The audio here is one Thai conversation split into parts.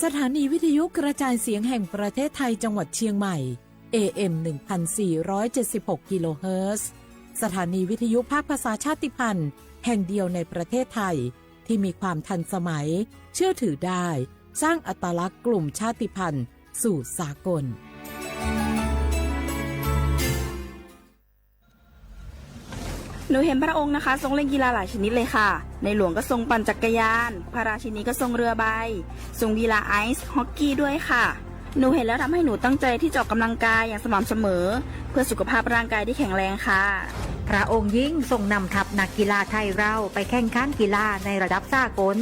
สถานีวิทยุกระจายเสียงแห่งประเทศไทยจังหวัดเชียงใหม่ AM 1476 กิโลเฮิรตซ์สถานีวิทยุภาคภาษาชาติพันธุ์แห่งเดียวในประเทศไทยที่มีความทันสมัยเชื่อถือได้สร้างอัตลักษณ์กลุ่มชาติพันธุ์สู่สากลหนูเห็นพระองค์นะคะทรงเล่นกีฬาหลายชนิดเลยค่ะในหลวงก็ทรงปั่นจักรยานพระราชินีก็ทรงเรือใบทรงกีฬาไอซ์ฮอกกี้ด้วยค่ะหนูเห็นแล้วทำให้หนูตั้งใจที่จะออกกำลังกายอย่างสม่ำเสมอเพื่อสุขภาพร่างกายที่แข็งแรงค่ะพระองค์ยิ่งทรงนำทัพนักกีฬาไทยเราไปแข่งขันกีฬาในระดับสากล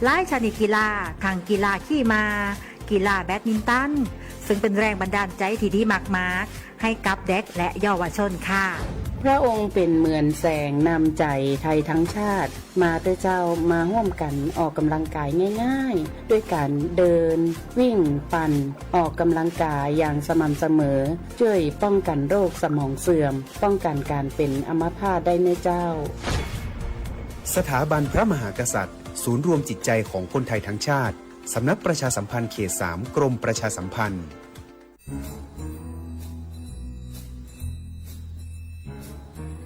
หลายชนิดกีฬาทั้งกีฬาขี่ม้ากีฬาแบดมินตันซึ่งเป็นแรงบันดาลใจที่ดีมากๆให้กับเด็กและเยาวชนค่ะพระองค์เป็นเหมือนแสงนำใจไทยทั้งชาติมาแต่เจ้ามาร่วมกันออกกำลังกายง่ายๆด้วยการเดินวิ่งปั่นออกกำลังกายอย่างสม่ำเสมอช่วยป้องกันโรคสมองเสื่อมป้องกันการเป็นอัมพาตได้ในเจ้าสถาบันพระมหากษัตริย์ศูนย์รวมจิตใจของคนไทยทั้งชาติสำนักประชาสัมพันธ์เขต 3 กรมประชาสัมพันธ์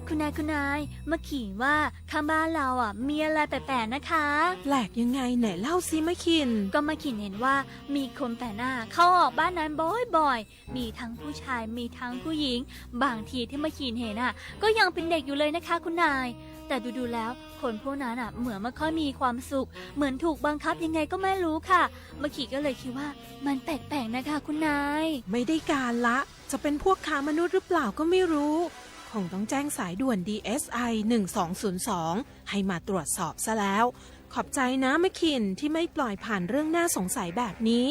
คุณนายมาขี่ว่าข้างบ้านเรามีอะไรแปลกๆนะคะแปลกยังไงไหนเล่าซิมะขินก็มาขินเห็นว่ามีคนแปลกหน้าเข้าออกบ้านนั้นบ่อยๆมีทั้งผู้ชายมีทั้งผู้หญิงบางทีที่มาขินเห็นก็ยังเป็นเด็กอยู่เลยนะคะคุณนายแต่ดูๆแล้วคนพวกนั้นเหมือนไม่ค่อยมีความสุขเหมือนถูกบังคับยังไงก็ไม่รู้ค่ะมาขิก็เลยคิดว่ามันแปลกๆนะคะคุณนายไม่ได้การละจะเป็นพวกค้ามนุษย์หรือเปล่าก็ไม่รู้คงต้องแจ้งสายด่วน DSI 1202ให้มาตรวจสอบซะแล้วขอบใจนะมะขินที่ไม่ปล่อยผ่านเรื่องน่าสงสัยแบบนี้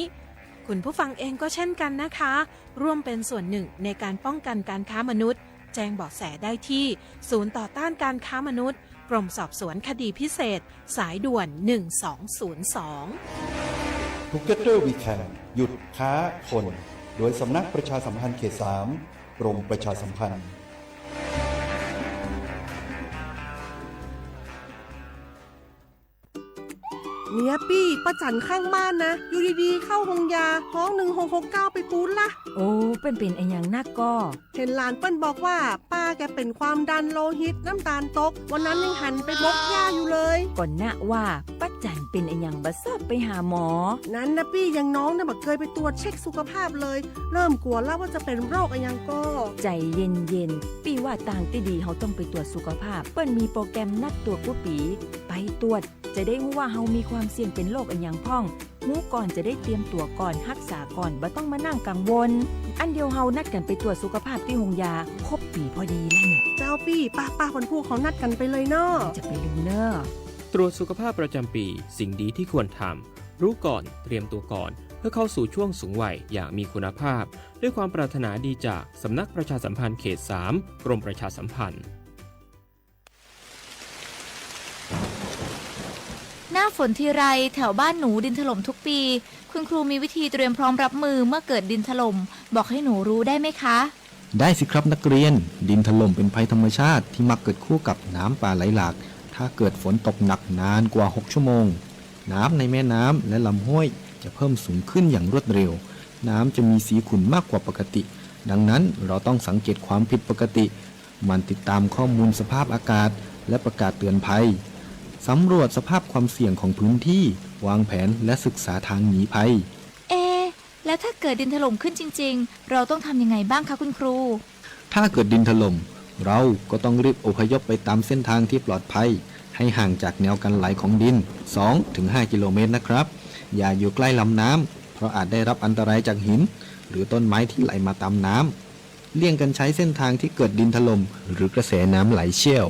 คุณผู้ฟังเองก็เช่นกันนะคะร่วมเป็นส่วนหนึ่งในการป้องกันการค้ามนุษย์แจ้งเบาะแสได้ที่ศูนย์ต่อต้านการค้ามนุษย์กรมสอบสวนคดีพิเศษสายด่วน1202 Together We Can หยุดค้าคนโดยสำนักประชาสัมพันธ์เขต 3 กรมประชาสัมพันธ์เนี่ยปี้ป้าจันข้างบ้านนะอยู่ดีๆเข้าห้องยาห้อง1669ไปปูนละโอ้เป็นไอ้อย่างนักก็เห็นหลานเปิ้นบอกว่าป้าแกเป็นความดันโลหิตน้ำตาลตกวันนั้นยังหันไปบกยาอยู่เลยก่อนหน้าว่าป้าจันเป็นไอ้อย่างบัดซอบไปหาหมอนั้นนะปี้ยังน้องนะบักเคยไปตรวจเช็คสุขภาพเลยเริ่มกลัวแล้วว่าจะเป็นโรคอะไรยังก็ใจเย็นๆปี้ว่าต่างที่ดีเขาต้องไปตรวจสุขภาพเปิ้นมีโปรแกรมนัดตรวจกู้ปีไปตรวจจะได้รู้ว่าเฮามีความเสี่ยงเป็นโรคอันยังพ่องรู้ก่อนจะได้เตรียมตัวก่อนรักษาก่อนบ่ต้องมานั่งกังวลอันเดียวเฮานัดกันไปตรวจสุขภาพที่โรงยาครบปีพอดีแล้วเนี่ยเจ้าปี้ป้าคนพวกเขานัดกันไปเลยเนาะจะไปลืมเนาะตรวจสุขภาพประจำปีสิ่งดีที่ควรทำรู้ก่อนเตรียมตัวก่อนเพื่อเข้าสู่ช่วงสูงวัยอย่างมีคุณภาพด้วยความปรารถนาดีจากสำนักประชาสัมพันธ์เขต 3 กรมประชาสัมพันธ์หน้าฝนทีไรแถวบ้านหนูดินถล่มทุกปีคุณครูมีวิธีเตรียมพร้อมรับมือเมื่อเกิดดินถล่มบอกให้หนูรู้ได้ไหมคะได้สิครับนักเรียนดินถล่มเป็นภัยธรรมชาติที่มักเกิดคู่กับน้ำป่าไหลหลากถ้าเกิดฝนตกหนักนานกว่า6ชั่วโมงน้ำในแม่น้ำและลำห้วยจะเพิ่มสูงขึ้นอย่างรวดเร็วน้ำจะมีสีขุ่นมากกว่าปกติดังนั้นเราต้องสังเกตความผิดปกติมันติดตามข้อมูลสภาพอากาศและประกาศเตือนภัยสำรวจสภาพความเสี่ยงของพื้นที่วางแผนและศึกษาทางหนีภัยแล้วถ้าเกิดดินถล่มขึ้นจริงๆเราต้องทำยังไงบ้างคะคุณครูถ้าเกิดดินถล่มเราก็ต้องรีบอพยพไปตามเส้นทางที่ปลอดภัยให้ห่างจากแนวกันไหลของดิน 2-5 กิโลเมตรนะครับอย่าอยู่ใกล้ลำน้ำเพราะอาจได้รับอันตรายจากหินหรือต้นไม้ที่ไหลมาตามน้ำเลี่ยงกันใช้เส้นทางที่เกิดดินถล่มหรือกระแสน้ำไหลเชี่ยว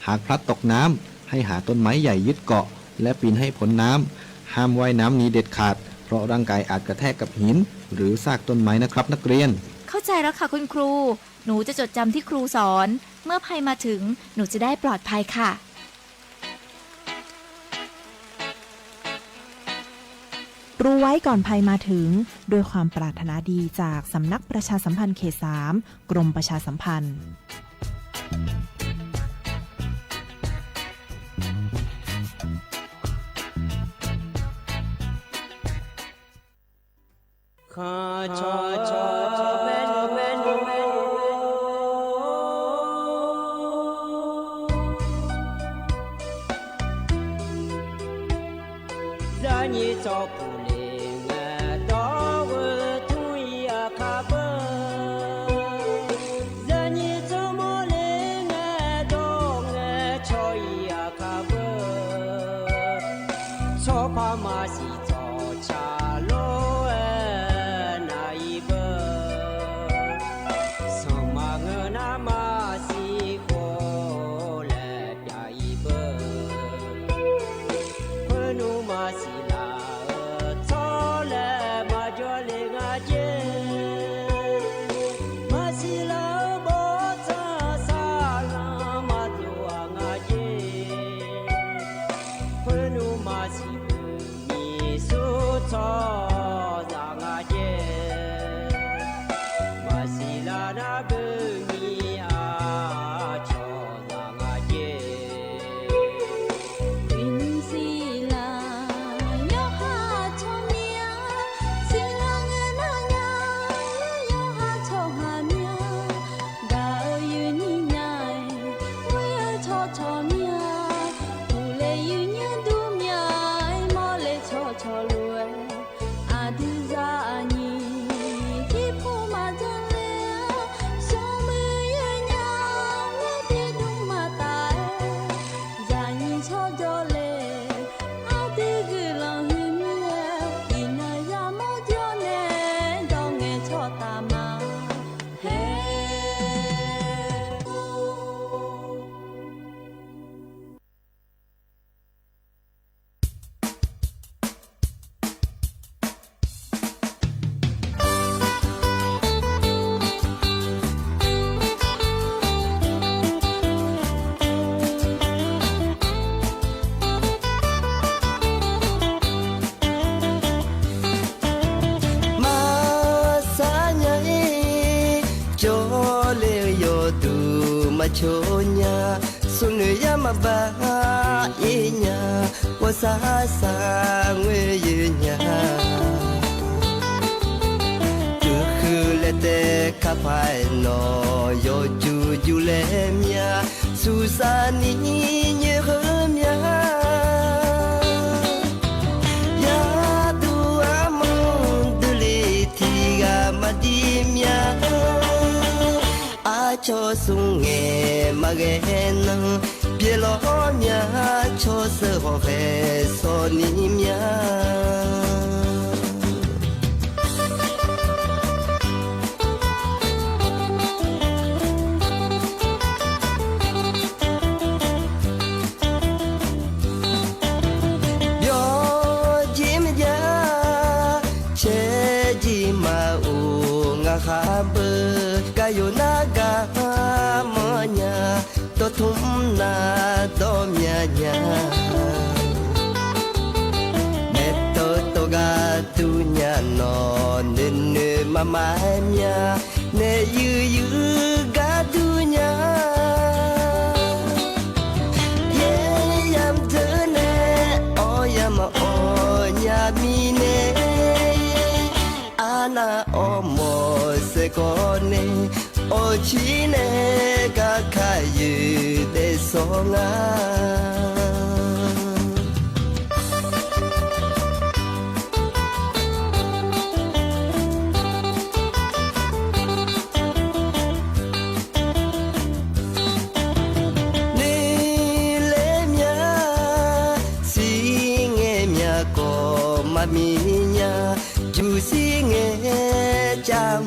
หากพลัดตกน้ำให้หาต้นไม้ใหญ่ยึดเกาะและปีนให้พ้นน้ำห้ามว่ายน้ำหนีเด็ดขาดเพราะร่างกายอาจกระแทกกับหินหรือซากต้นไม้นะครับนักเรียนเข้าใจแล้วค่ะคุณครูหนูจะจดจำที่ครูสอนเมื่อภัยมาถึงหนูจะได้ปลอดภัยค่ะรู้ไว้ก่อนภัยมาถึงด้วยความปรารถนาดีจากสำนักประชาสัมพันธ์เขต 3 กรมประชาสัมพันธ์ Chonya sunuya maba inya wasasa ngwenya tukhulete kapai no yo jujulemya susani nyehemya ya tu amon dulitiga madimya cho sunge magena bielo nya cho se ho he so ni mya yo jim ya che ji ma u nga kha bơ ga yo na ga nya to thum na to nya nya me to ga tu nya no ne mama nya ne yu ga tu nya ye yam tu ne o yam o nya mi ne ana o mo se ko ne o chine ga kayu de songa ni le mya si nge mya ko ma mi nya ju si nge cham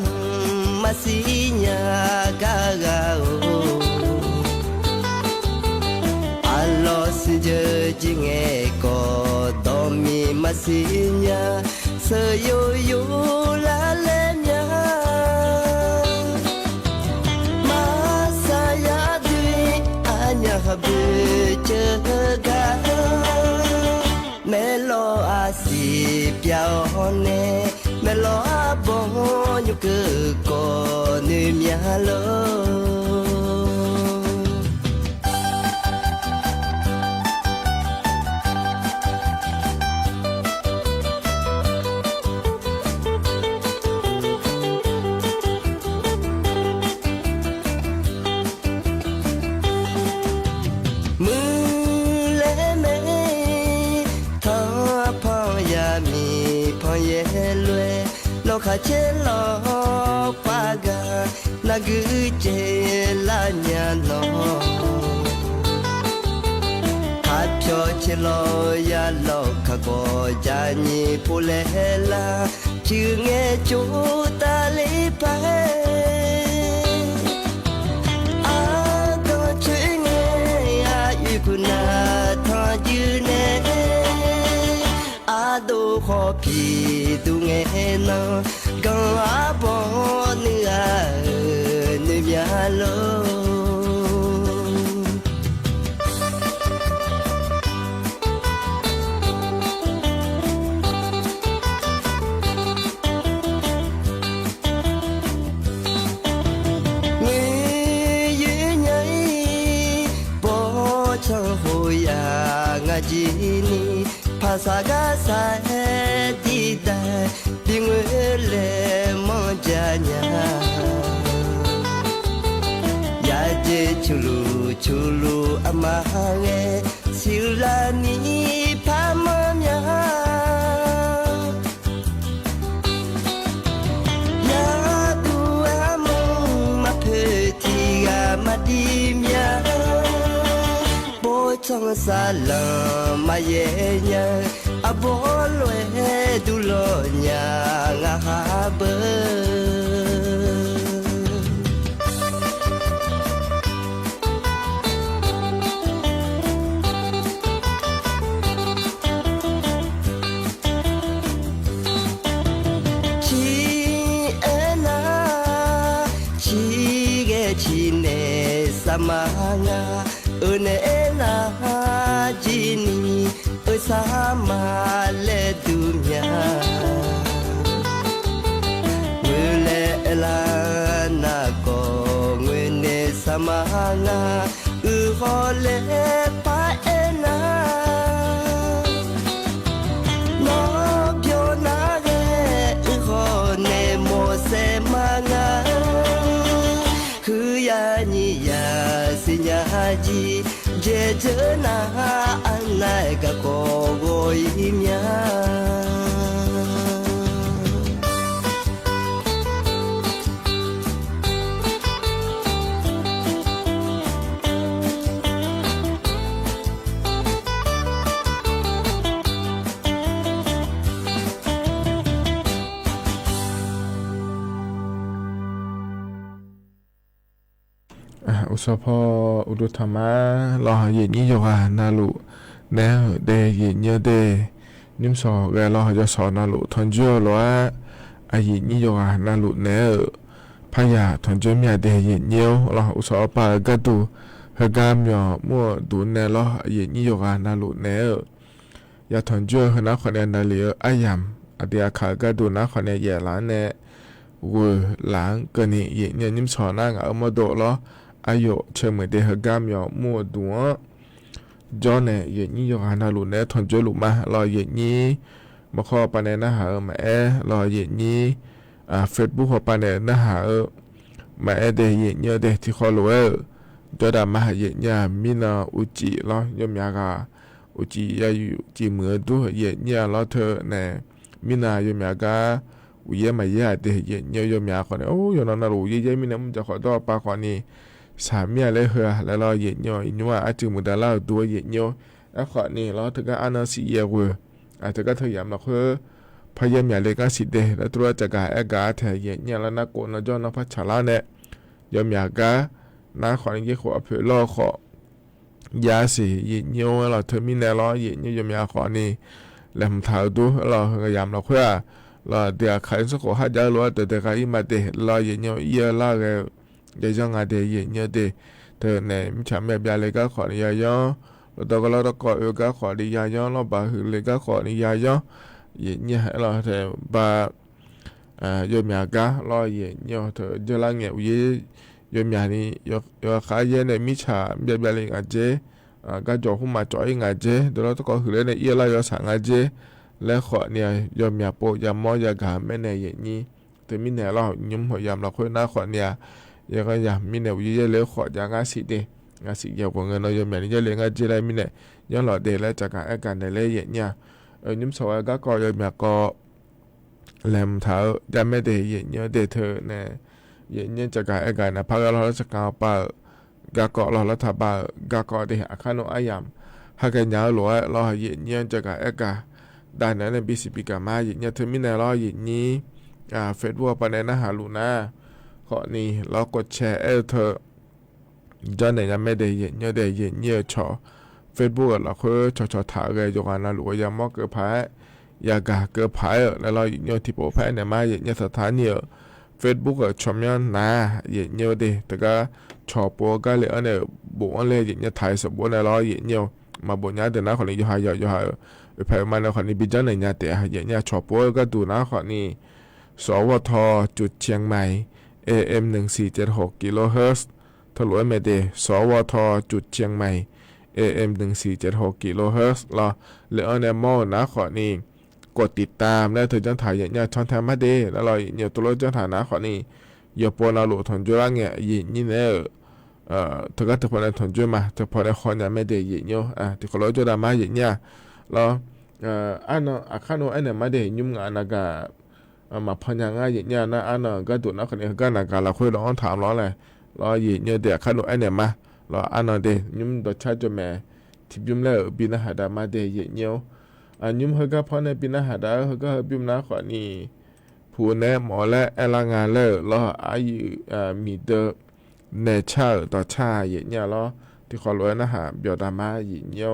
masinya gaga alo sije jinge ko domi masinya seyo yo la lenya masaya dui anya habe jaga melo asi piao ne melo abon yu ke ko ni mya lo ခချဲလောပါကနဂူချေလာညာနောဟာဖြောချေလောရလောခကောဂျာညီပူလဲလာချူငဲကျိုတလေးပဲအာတော့ချေငဲအာယူကုနာထားယူနေ都好皮都爱那刚阿婆你啊你面喽。ภาษากาสายดีแต่ดิงเวเลมองจาญาอยากเจชูลูอามาเงสิลานีพามามยาอยากดูอามมาเพติกามาดีมยาช่องสาลามาเย็นยาอาบอลเวดูโลญางาฮาเบชีเอนาชีเกชีเนสมางาเนนาจีนีสามาเลดูญาเวเลลานาโกเวเนสมางาขอเลปาเอนาโนเปียวนาเกขอเนโมเซมางาคือยานียาสิญาจีเจเจนาอันไหนก็โกโกยเมียอุสพออุดุธรรมะรอเย็นนี้โยกานาลุแนวเดเย็นเยเดนิมสอแกรอจะสอนนาลุทอนเจอล้ว่าอาเย็นนี้โยกานาลุแนวพยาทอนเจอมีเดเย็นเยวรออุสปากระตูเฮกามยอมัวดูแนรอเย็นนี้โยกานาลุแนวยาทอนเจอหน้าคนเนนาเลียอายามอเดียขากระดูหน้าคนเนแย่ล้านเนวหลังกันนี่เย็นเนี่ยนิมสอนั่งเอามาโดล้ออายุเชื่อมือเดหกามยอมัวดัวจอเนี่ยเย็นนี้ยอนาลุเนี่ยทนเจอลุมารอเย็นนี้มาขอปานเนี่ยนะหามารอเย็นนี้เฟซบุ๊กขอปานเนี่ยนะหามาเดเย็นเนี่ยเดที่ขอรู้จอดามาเย็นเนี่ยมีนาอุจิรอยมยากาอุจิยาอยู่จีมือดูเย็นเนี่ยรอเธอเนี่ยมีนายมยากาอุยมาเยอะเดเย็นเนี่ยยมยาคนเนี่ยโอ้ยนอนนาลุเยอะๆมีนะมันจะขอต่อปาคนนี้สามเมียเลยเหรอแล้วเราเย็นย่ออินว่าอาจจะมุดาเล่าตัวเย็นย่อแล้วขอนี่เราถึงก็อันนั้นสิเยอะเว้ยอาจจะก็เทียมเราคือพยายามอย่าเลยก็สิเดแล้วตัวจะกายกาแทเย็นย่อแล้วนักโกนย้อนนักพัชราเนี่ยยอมอยากกะนักขอนี่ขอเผื่อรอขอยาสิเย็นย่อเราเธอมีแนวล้อเย็นย่อยอมอยากขอนี่แล้วผมถามดูเราพยายามเราเพื่อเราเดี๋ยวใครสักคนหาจะรู้แต่ใครมาเดเราเย็นย่อเยอะล่าเลยยายจังอาเดยเยเดเธอเนี่ยมิฉาแม่บยาเลยก็ขอนิยายอเราตก็เราตก็ก็ขอนิยายอเราบาหือเลยก็ขอนิยายอเยเนี่ยเราเธอบายมยากะเราเยเนี่ยเธอจะละเงี้ยวิยมยานี่ยขายเนี่ยมิฉาแม่บยาเลยอาเจก็จ่อหุ่มมาจ่อยอาเจเดี๋ยวเราตก็หือเลยเนี่ยเยเรายสังอาเจและขอเนี่ยยมยาโปยามอยากาแม่เนี่ยเยนี่แต่มิเนี่ยเรายุ่มหัวยามเราค่อยน่าขอเนี่ยยังก็อยากมีเนี่ยวิจัยเลี้ยขอจากงานสิเดงานสิเกี่ยวกับเงินเรายังมีเนี่ยเลี้ยงงานจีไรมีเนี่ยย้อนหล่อเดแล้วจากการอาการในเลี้ยเนี่ยนิ่มสวยก็ยังมีก็ แลมเท้าจะไม่ได้เย็นเยอะเดเธอเนี่ยเย็นเยอะจะกายกันนะพักเราจะกาวปากากเราละทับกากเดหาขนมอายามหากยาวหลวเราเย็นเยอะจะกายกันด้านนั้นบีซีพีกามาเย็นเยอะเธอมีแนวเราเย็นนี้เฟซบุ๊กปนนะหาลูนะข้อนี้เรากดแชร์เธอจนไหนจะไม่ได้เย็นเยอะได้เย็นเยอะชอเฟซบุ๊กเราคือชอถ่ายกันอยู่กันนะหรือว่ายังมอกเกิดพายยากาเกิดพายแล้วเราเย็นเยอะที่โปรแพนเนี่ยมาเย็นเยอะสถานีเฟซบุ๊กชมยันนะเย็นเยอะดีแต่ก็ชอบปัวก็เลยเนี่ยบุกเลยเย็นเยอะถ่ายสมบูรณ์ในเราเย็นเยอะมาบุญญาเดินนะคนนี้อยู่หายอยู่หายไปมาในคนนี้บิจันในญาติเย็นเยอะชอบปัวก็ดูนะคนนี้สวทจุดเชียงใหม่ AM 1476กิโลเฮิรตซ์ทะลุเมเดสวทจุดเชียงใหม่ AM 1476กิโลเฮิรตซ์รอเลออนเนมอลนะขอนี้กดติดตามและถึงจะถ่ายอย่างช่องทางมาเดแล้วเราเนี่ยตัวเราจะถ่ายนะขอนี้อย่าปนเอาหลุดทนจุรังเนี่ยยินนี่เนี่ยถึงก็ถึงพอในทนจุมาถึงพอในคนเนี่ยไม่ได้ยินเยอะที่เขาเราจะได้มาอย่างเนี่ยเราอันนั้นอาคารโนอันเนี่ยไม่ได้ยุ่งงานนะก็มาพันยังไงอย่างเงี้ยนะอันนั้นก็ดูนะคนนี้ก็นักการเราคุยร้องถามร้องเลยเราอย่างเงี้ยเดี๋ยวขนมไอเนี่ยมาเราอันนั้นเดี๋ยวยุ่งตัวชาติจะแม่ทิพยุ่งแล้วบินหาดามาเดี๋ยวอย่างเงี้ยยุ่งเขาก็พอในบินหาดาเขาก็บินนะขวานี่ผู้แน่หมอและเอลงานแล้วเราอายุมีเดอเนเชอร์ต่อชาอย่างเงี้ยเราที่เขาเลยนะฮะเบียดามาอย่างเงี้ย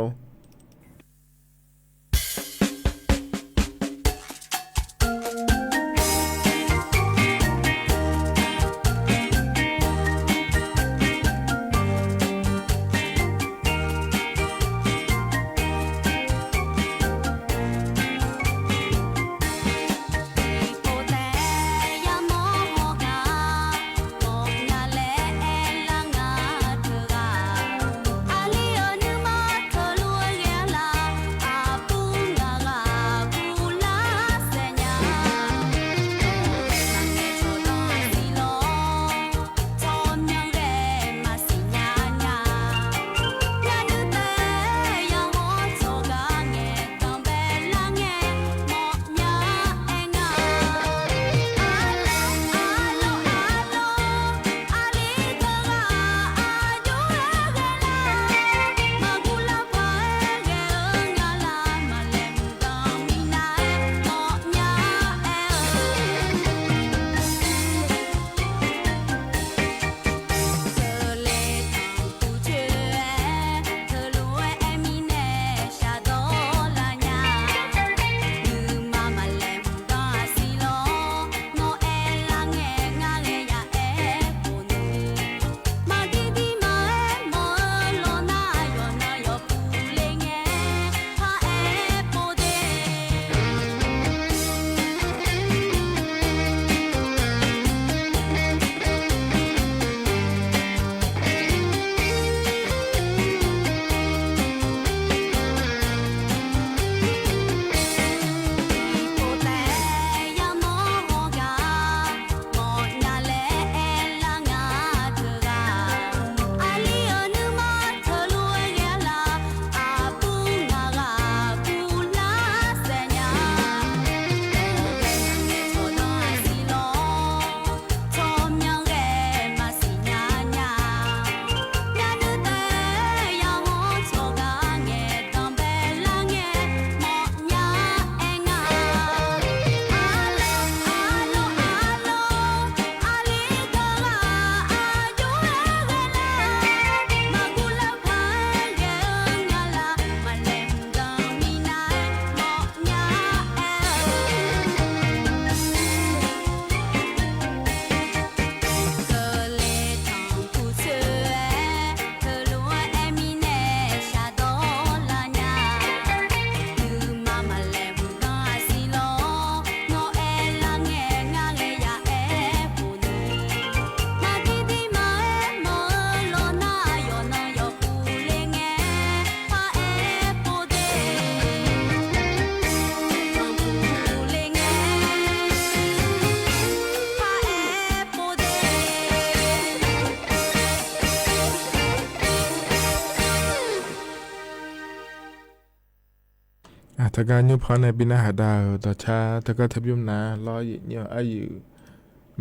ถ้าการยุพอในบินาหาดาวต่อชาถ้าก็ทับยุมนาล้อเยอะอายุ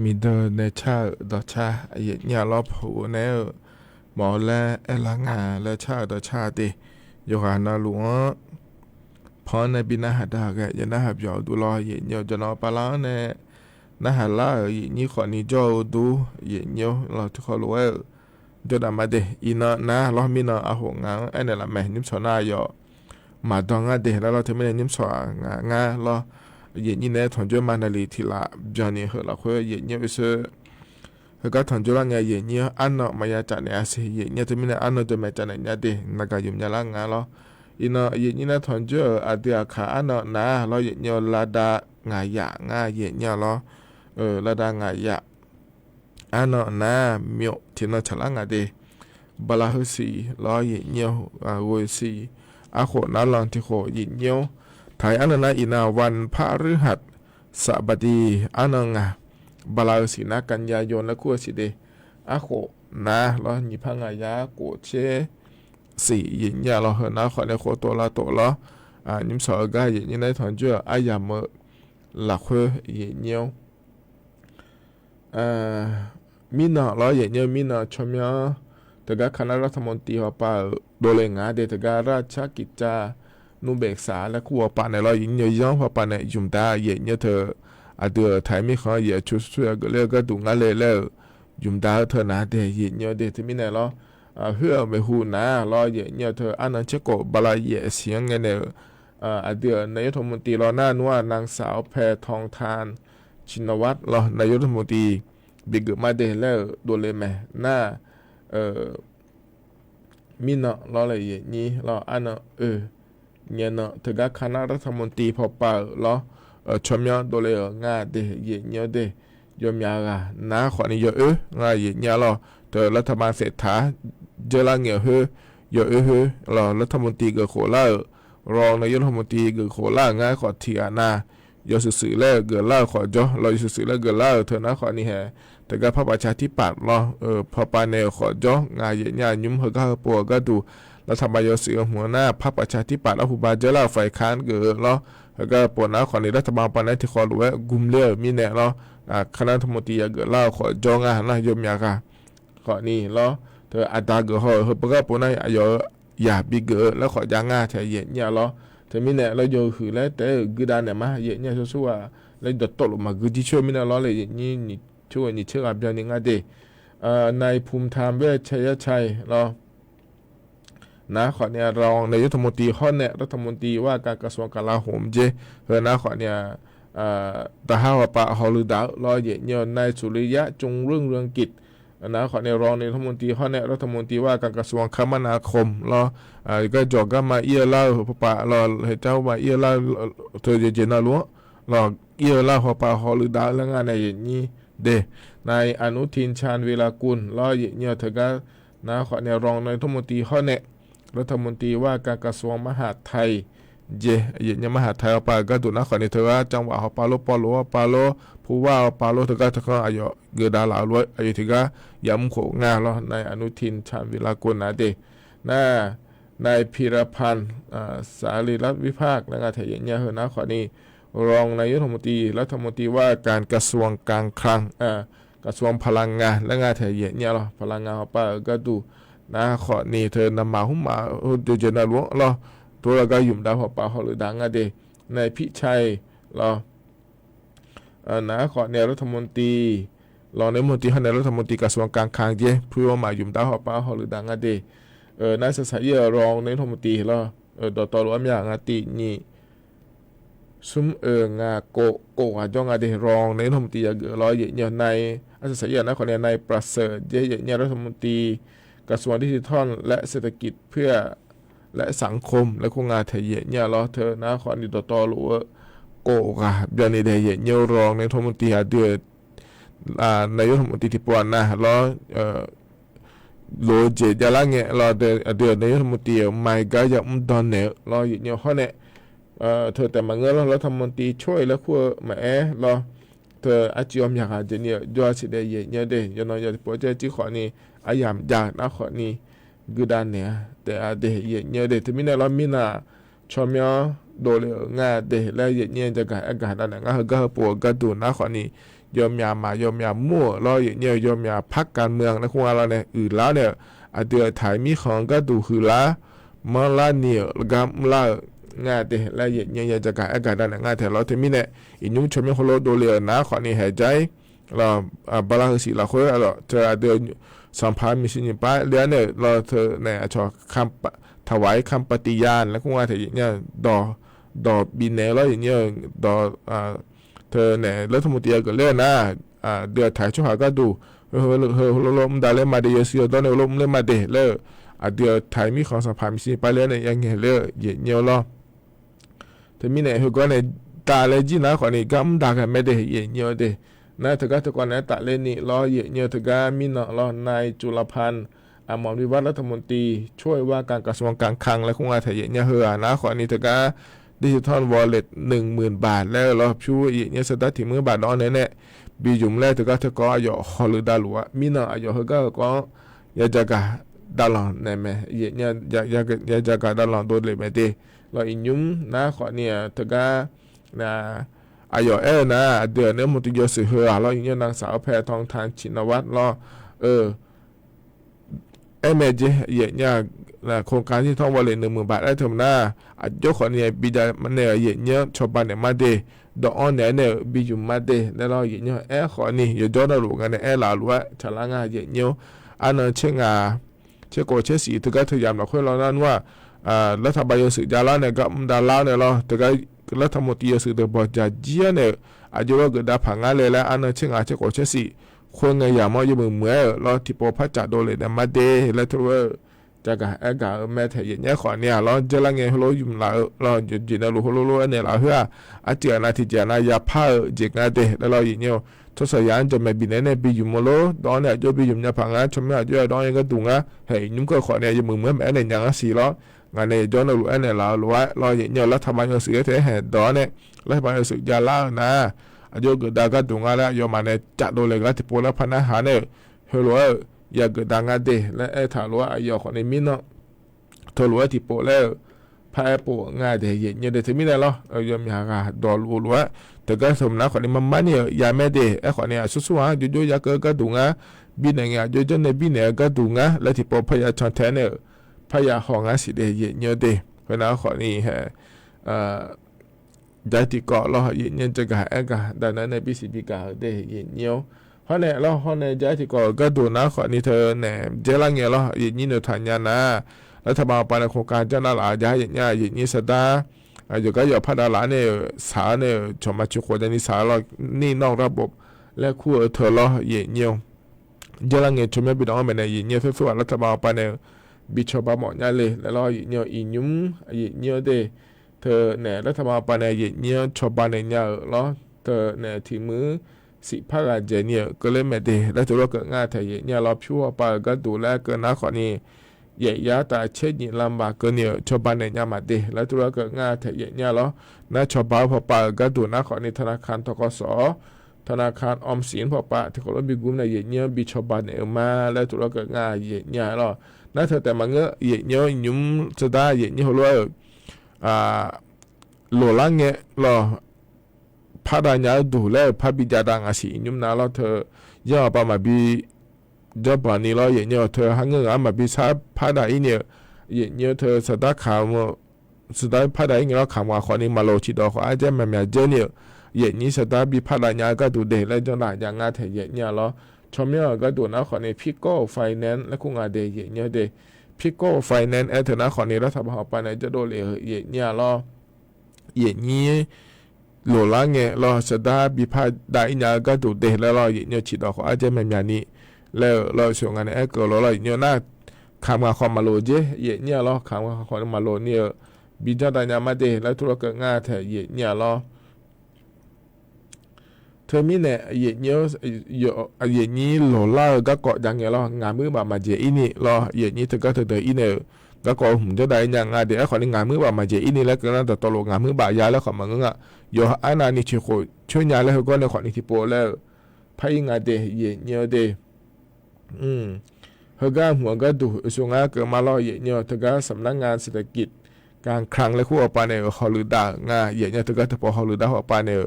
มีเดินในชาต่อชาเยอะล้อผูแนวหมอและเอลังาและชาต่อชาติโยหานาหลวงพอในบินาหาดาวแกยันน่าหับยาวดูล้อเยอะจะนอปลาเนี่ยน่าหาล่ายี่ขอนี้จะดูเยอะเราทุกคนรู้ว่าจะดำมาเดอีน่ะนะล้อมีน่ะอาหงงาไอ้เนี่ยละแม่นิ่มสนายอมาดองงาเดแล้วเราทำไม่ได้นิ่มสงาเราเย็นยี่เนี่ยถอนจุมานาลีทีละจอนี่เหรอเราคุยเย็นยี่ไปซื้อแล้วก็ถอนจุละไงเย็นยี่อันเนาะมายาจันเนี่ยสิเย็นยี่ทำไม่ได้อันเนาะจะไม่จันเนี่ยเดนักการยุ่มยาละงาเราอีน่ะเย็นยี่เนี่ยถอนจุอาเดียขาอันเนาะนะเราเย็นยี่ลาดางายะงาเย็นยี่เราลาดางายะอันเนาะนะมิวที่น่าฉลาดงาเดบลาฮสีล้อเย็นยี่โวยสีอาโขนาลังที่โขยินเยี่ยวไทยอันนั้นอินาวันพระฤหัสบดีอันนั้นบาลาสีนากันยายนและคู่สิเดอาโขนาล้อยิพังอายาโกเชสียินยาล้อเหนาขอในโคตัวละตัวล้อนิมสอกายยินในถอนจั่วอายามหลักเฮยินเยี่ยวมีนาล้อยินเยี่ยวมีนาชมยาแต่ก็คณะรัฐมนตรีว่าป่าโดเลงาเดตการาชกิจจานุเบกษาและคู่ว่าป่าในเรายิงเยอะย่องว่าป่าในยุมตาเย็นเยอะเธอเดือไทยไม่ขอเยอะชุดเสื้อก็เลือกก็ดุงอะไรแล้วยุมตาเธอหนาเดเย็นเยอะเดที่ไม่ไหนเราเฮือไม่หูนะเราเย็นเยอะเธออันนั้นเชโกบาลาเยเสียงไงเนี่ยเดือนนายกรัฐมนตรีเราหน้านัวนางสาวแพทองทานชินวัตรเรานายกรัฐมนตรีบิกมาเดแล้วโดเลแม่หน้ามีเนาะเราเลยนี่เราอันเนาะเนี่ยเนาะถึงกับคณะรัฐมนตรีพอป่าเราชมยอดโดเลยง่าเดเนี่ยเดยมยากะน้าขอนี่เยอะง่ายเนี่ยเราแต่รัฐบาลเศรษฐาเจริญเงี้ยเยอะเรารัฐมนตรีเกิดโคล่ารองนายกรัฐมนตรีเกิดโคล่าง่ายขอเทียนายอสื่อแล้วเกิดล่าขอจ่อเราสื่อแล้วเกิดล่าเธอนะขอนี่แฮแต่ก็พระประชาธิปัตย์เราพอปานแนวขอจ่องานเย็นยุ่มเฮก็ปัวก็ดูรัฐบาลยอสื่อหัวหน้าพระประชาธิปัตย์และผู้บาดเจ็บฝ่ายค้านเกิดเราแล้วก็ปวดนะขอในรัฐบาลปานนั้นที่ขอรู้ว่ากุมเลี้ยมีแน่เราคณะรัฐมนตรีเกิดล่าขอจ่องานนะยมยากะขอนี่เราเธออัตราเกิดเฮปก็ปวดนะอยอย่าบิเกิดแล้วขอจ้างงานแทนเย็นเนี่ยเราแต่มีเนี่ยเราโยคือแล้วแต่กูดานเนี่ยมาเย็นเนี่ยชัวร์แล้วดตลมากูที่ช่วยมีเนี่ยเราเลยนี่ช่วยนี่เชื่อกับอย่างนี้เดนายภูมิธรรมเวชชัยเรานะขอเนี่ยรองนายกรัฐมนตรีข้อเนี่ยรัฐมนตรีว่าการกระทรวงกลาโหมนะขอเนี่ยตาฮาวปะฮอลูดาเราเย็นเนี่ยนายสุริยะจงเรื่องกิจนะขอเนี่ยรองนายกรัฐมนตรีข้อเนี่ยรัฐมนตรีว่าการกระทรวงคมนาคมเราก็จอกก็มาเอี้ยเล่าปะเราเจ้ามาเอี้ยเล่าเธอเจน่าล้วเราเอี้ยเล่าปะฮอลูดาแล้วงานในอย่างนี้เดนายอนุทินชาญเวลากุลล้อเนี่ยเธอก็นะขอเนี่ยรองนายกรัฐมนตรีข้อเนี่ยรัฐมนตรีว่าการกระทรวงมหาดไทยเนี่ยมหาดไทยเอาไปก็ดูนะขอเนี่ยเธอว่าจังหวะเขาปาโลปอโลปาโลผู้ว่าปาโลเธอก็อายุเกิดดาราล้วนอายุเธอก็ย้ำโขงานแล้วนายอนุทินชาญเวลากุลนะเดนายพีรพันธ์สารีรัตน์วิภาคและงานไทยเนี่ยเหรอนะขอนี่รองนายกรัฐมนตรีว่าการกระทรวงการคลังกระทรวงพลังงานและงานไทยเนี่ยหรอพลังงานเขาไปก็ดูนะขอนี่เธอนำมาหุ้มมาเจนาล้วงหรอตัวเราก็ยุ่มดาวหัวปลาหรือดังเดนายพิชัยหรอนะขอเนี่ยรัฐมนตรีรองนายกรัฐมนตรีในรัฐมนตรีกระทรวงการคลังเพื่อมายุ่มดาวหัวปลาหรือดังเดนายสสายรองนายกรัฐมนตรีหรอดอตรวมอย่างตินี่ซุมงาโกจ้องเดรองในรัฐมนตรีเกิดร้อยเนี่ยในอาศัยนะคนเนี่ยในประเสริฐเนี่ยรัฐมนตรีกระทรวงดิจิทัลและเศรษฐกิจเพื่อและสังคมและโครงงานไทยเนี่ยเราเธอนะขอนี่ต่อรู้ว่าโกกะเดือนนี้เดียเนี่ยรองในรัฐมนตรีเดือนในรัฐมนตรีที่ปวนนะเราโลเจยาละเงี้ยเราเดือนในรัฐมนตรีไม่ก็จะดอนเนี่ยเราเนี่ยข้อเนี่ยเธอแต่มาเงินเราทำมนตรีช่วยแล้วขั้วมาเราเธออาจยอมอยากจะเนี่ยยอดสิเดียเนี่ยเดียนอยากปวดใจที่ขอนี่อายามอยากนะขอนี่กูดานเนี่ยแต่เดียเนี่ยเดียที่มีเนี่ยเรามีน่ะ ชมยอโดเลงาเดและเย็นเย็นจะกะอากาศนั่นงาเฮก็ปัวกระดูนะขอนี้ยอมยามายอมยามั่วรอเย็นเย็นยอมยาพักการเมืองและควาเราเนี่ยอื่นแล้วเนี่ยเดือถ่ายมีของกระดูคือละมาลาเนียกำลางาเดและเย็นเย็นจะกะอากาศนั่นงาแต่เราที่มีเนี่ยอินุชมยอโคโลโดเลนะขอนี้หายใจเราบาลาคือสิเราคุยเราเธอเดือนสัมภาระมิสินิป้าเลี้ยเนี่ยเราเธอเนี่ยชอคำถวายคำปฏิญาณและก็ว่าแต่อย่างเงี้ยดอบินเนแล้วอย่างเงี้ยดอเธอเนี่ยรัฐมนตรีก็เล่นนะเดือดถ่ายช่วงหาก็ดูลมดาเล่มาเดียเสียตอนนี้ลมเล่มาเดเล่เดือดถ่ายมีของสัมภาระมิสินิป้าเลี้ยเนี่ยยังเงี้ยเล่เงี้ยล้อแต่มีเนี่ยก็เนี่ยตาเลยจีน่าขอนี่ก็มันด่ากันไม่ได้เงี้ยเดนะถึงก็ถึงก่อนนะตัดเล่นนี่ล้อเงี้ยถึงก็มีเนาะล้อนายจุลพันธ์หม่อมวิวัฒน์รัฐมนตรีช่วยว่าการกระทรวงการคลังและคงอาถรรพ์เนี่ยเฮือนะขอนี้ถึงก็ดิจิทัลวอลเล็ต 10,000 บาทแล้วเราช่วยเนี่ยสตาร์ทถึงมือบาทน้อยแน่บีจุ่มแล้วถึงก็ถึงก็อายุฮอลดาลัวมีเนาะอายุเฮือก็อยากจะกะดาลอนเนี่ยแม่เนี่ยอยากจะกะดาลอนตัวเลยไม่ได้เราอินยุ่มนะขอเนี่ยถึงก็นะอายุนะเดือนเนี่ยมุติยศเฮือเราอย่างนางสาวแพทองธารชินวัตรเราเมเจเนี่ยโครงการที่ท่องวอลเล็ต 10,000 บาทได้ทำหน้ายกขอเนี่ยบิดามันเนี่ยชาวบ้านเนี่ยมาเดดอกเนี่ยบิจุมาเดแล้วเราเนี่ยขอนี่อยู่จอดรูกันเนี่ยลาลัวฉลางเนี่ยอันนั้นเชโกเชสีถึงก็ถือยามเราคุยเรานั่นว่ารัฐบาลสื่อจาราเนี่ยก็ดาราเนี่ยเราถึงก็รัฐมนตรีสื่อเดบจะเจียเนี่ยอายุเราเกิดได้ผังงานเลยแล้วอันนั้นเชโกเชสีคนไงอย่ามอยู่เมื่อเราที่พอพัฒนาโดเลยเนี่ยมาเดแล้วถือว่าจากการแม้แต่เนี่ยขอเนี่ยเราจะละเงี้ยเราอยู่เราอยู่ในรูเราเนี่ยเราเพื่ออาจจะนาทีจะนายาผ้าเจงาเดแล้วเราอย่างเงี้ยทศยานจะไม่บินเนี่ยบิอยู่มโลตอนเนี่ยจะบิอยู่เนี่ยผังงานชมเนี่ยจะตอนยังก็ดุงอ่ะเฮ้ยนุ่มก็ขอเนี่ยอยู่เมื่อแม้เนี่ยยังสี่ล้องานเนี่ยจอนเราเนี่ยเราอย่างเงี้ยรัฐบาลก็สื่อเห็นตอนเนี่ยรัฐบาลก็สื่อยาล่านะอายุเกิดได้ก็ดุงอ่ะแล้วยอมมาเนี่ยจัดโดเลยก็ที่พูดแล้วพันอาหารเนี่ยเฮโร่อยากเกิดดังเดและถามว่าอายุของในมินเนาะทรู้ว่าที่โปแล้วพายโปง่ายเดย์เนี่ยเดที่มินได้หรอยอมอยากดอลรู้ว่าแต่ก็สมนักของในมันเนี่ยยาไม่เดของเนี่ยสุดๆจู่ๆอยากเกิดก็ดุงอ่ะบินเนี่ยจู่ๆในบินเนี่ยก็ดุงอ่ะและที่โปพยาชนแทนเนี่ยพยาของสิเดเนี่ยเดเพราะนั้นของนี่ได้ที่เกาะเราเนี่ยจะกะดังนั้นในปีสิบกะเดเนี่ยเพราะเนี่ยเราเพราะเนี่ยใจที่ก็ดูนะขอนี่เธอเนี่ยเจริญเงี้ยเราอย่างนี้เนี่ยทันยานะรัฐบาลไปในโครงการเจ้าหน้าหลายอย่างเงี้ยอย่างนี้สตาอยู่ก็อยู่พัฒนาหลานเนี่ยสาเนี่ยชมมาชุกคนนี้สาเรานี่นอกระบบและคู่เธอเราอย่างเงี้ยเจริญเงี้ยชมไม่บิดออกมาเนี่ยอย่างเงี้ยเพื่อรัฐบาลไปเนี่ยบิชบาหมอเนี่ยเลยแล้วเราอย่างเงี้ยอินยุ่มอย่างเงี้ยเดเธอเนี่ยรัฐบาลไปเนี่ยอย่างเงี้ยชบาเนี่ยเราเธอเนี่ยที่มือสิพาราเจเนี่ยก็เลยไม่ได้แล้วตัวเราเกิดง่ายแต่เนี่ยเราชั่วไปก็ดูแลเกินนะขอนี้ใหญ่ยาแต่เช่นนี้ลำบากเกินเนี่ยชาวบ้านเนี่ยมาดีแล้วตัวเราเกิดง่ายแต่เนี่ยเรานะชาวบ้านพอไปก็ดูนะขอนี้ธนาคารธกส.ธนาคารออมสินพอไปที่เขาเราบิกุมเนี่ยเนี่ยบิชาวบ้านเนี่ยมาแล้วตัวเราเกิดง่ายเนี่ยเรานะเธอแต่มันก็เนี่ยยุ่มจะได้เนี่ยเขาเรียกหล่อล่างเนี่ยเราพาดานยาดูแลพาบิดาดังอาศัยยุ่มนาเราเธอย่อปามาบีจอบานี่เราอย่างเงี้ยเธอหังเงินมาบีซาพาดาอีเนี่ยอย่างเงี้ยเธอสตาร์ข่าวสตาร์พาดาอีเนี่ยเราข่าวว่าคนนี้มาโลชิดอขออาจจะไม่เจอเนี่ยอย่างนี้สตาร์บีพาดานยาก็ดูเด็กแล้วจนหลายอย่างงานเถียเนี่ยเราชมเนี่ยก็ดูนะคนนี้พิโก้ไฟแนนซ์และคงอาเดียอย่างเงี้ยเดพิโก้ไฟแนนซ์เธอนะคนนี้รัฐบาลไปไหนจะโดนเลยอย่างเงี้ยเราอย่างนี้หล่อละเงี้ยเราสตาร์บีพาดาอีเนี่ยก็ดูเด็กแล้วเราอย่างเงี้ยชิดอขออาจจะไม่นี้แล้วเราส่งงานเอกเราเนี่ยน่าคำว่าความมาโลเจเนี่ยเราคำว่าความมาโลเนี่ยบิจารณามาเดแล้วธุรกิจงานเถอะเนี่ยเราเธอมีเนี่ยเนี่ยนี้หล่อละก็เกาะยังเงี้ยเรางานมือบามาเจอีนี่เรานี้เธอก็เธออีเนี่ยก็เกาะหุ่นจะได้ยังงานเดี๋ยวคนนี้งานมือบามาเจอีนี่แล้วก็นั่นแต่ตลกงานมือบายาแล้วขอมังงะโยอันนั้นนี่ช่วยช่วยงานแล้วก็ในคนนี้ที่โปแล้วพายงานเดเนี่ยเดเฮก้าหัวก็ดูส่งงานเกิดมาล่อเนี่ยทกาสำนักงานเศรษฐกิจ การครั้งและคู่อปาเนี่ยฮอลูดางาเยเนี่ยตะก็ตะพอฮอลูดาอปาเนี่ย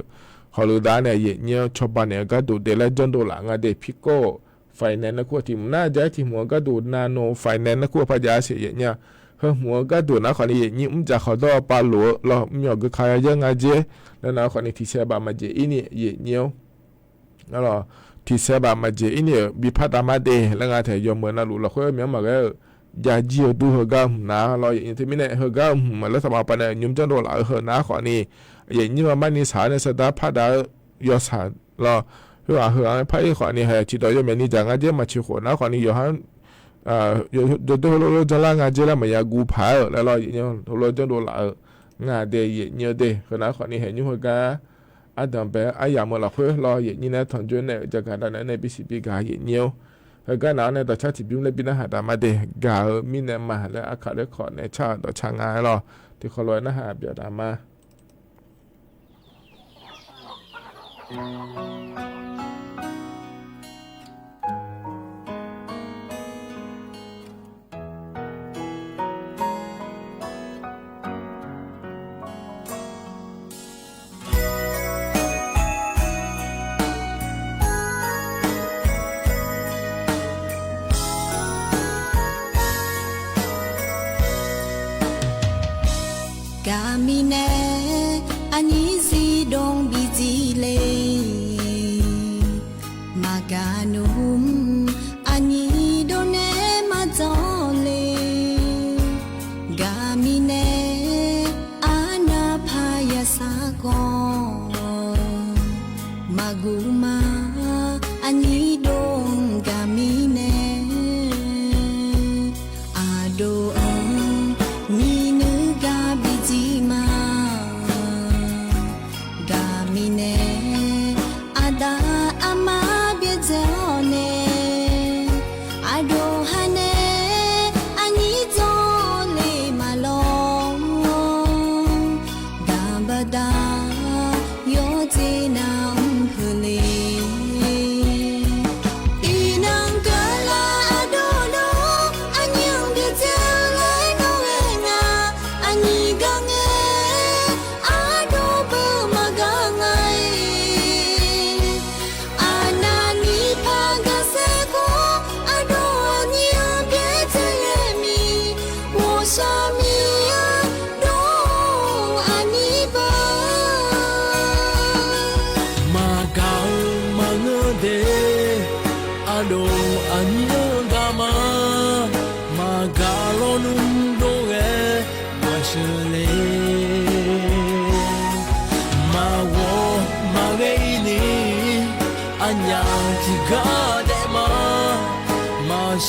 ฮอลูดาเนี่ยเยเนี่ยชอบปาเนี่ยก็ดูเดลจอนโดหลังเดพิโก้ไฟแนนซ์และคู่ทีมน่าจะทีมหัวก็ดูนาโนไฟแนนซ์และคู่พยาเสียเนี่ยเฮ้หัวก็ดูนะคนนี้ยิ่งจะเขาดอปาหลัวเราไม่อยากก็ขายยังไงเจแล้วนะคนนี้ที่เสียบามาเจอินี่เยเนี่ยแล้วเราที่เสียบามาเจอินี่บิพัฒนามาเดแล้วงานเถยเหมือนนั่นหลุดเราค่อยมีมาก็ยาจีดูเฮกามนะเราอย่างที่ไม่เนี่ยเฮกามมาแล้วสมาปนยุ่มจันโดหลายเฮนะขอนี่อย่างนี้มันนิสาเนี่ยสตาพัดายอสานเราเฮเฮพายขอนี่ให้จิตอยมันนี่จังอาเจมาชิโขนะขอนี่อยู่ฮันอยู่ตัวเราจะล่างอาเจแล้วมันยากูพายแล้วเราอย่างนี้เราจันโดหลายงาเดยเนี่ยเดขนะขอนี่เห็นยุ่งเฮกาอาดัมเปอายามเราเพื่อเราอย่างนี้นะทอนจนเนี่ยจะการนั้นในปีสิบปีกาอย่างนี้ก็น่าเนี่ยต่อชาติบิมเลยบินหาดามาเดกามินมาและอาคาเลขอในชาติต่อชางายหรอที่เขาลอยนะฮะเบียดามากามิเนอันนี้สีดงบีจีเลมากานุมอันนี้โดเนมาจอเลกามิเนอานาพายาสากอมากูมาอันนี้ดงกามิเนอาโด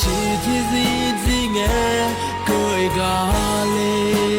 ရှိသည်စီငယ်ကိုယ်ကလေး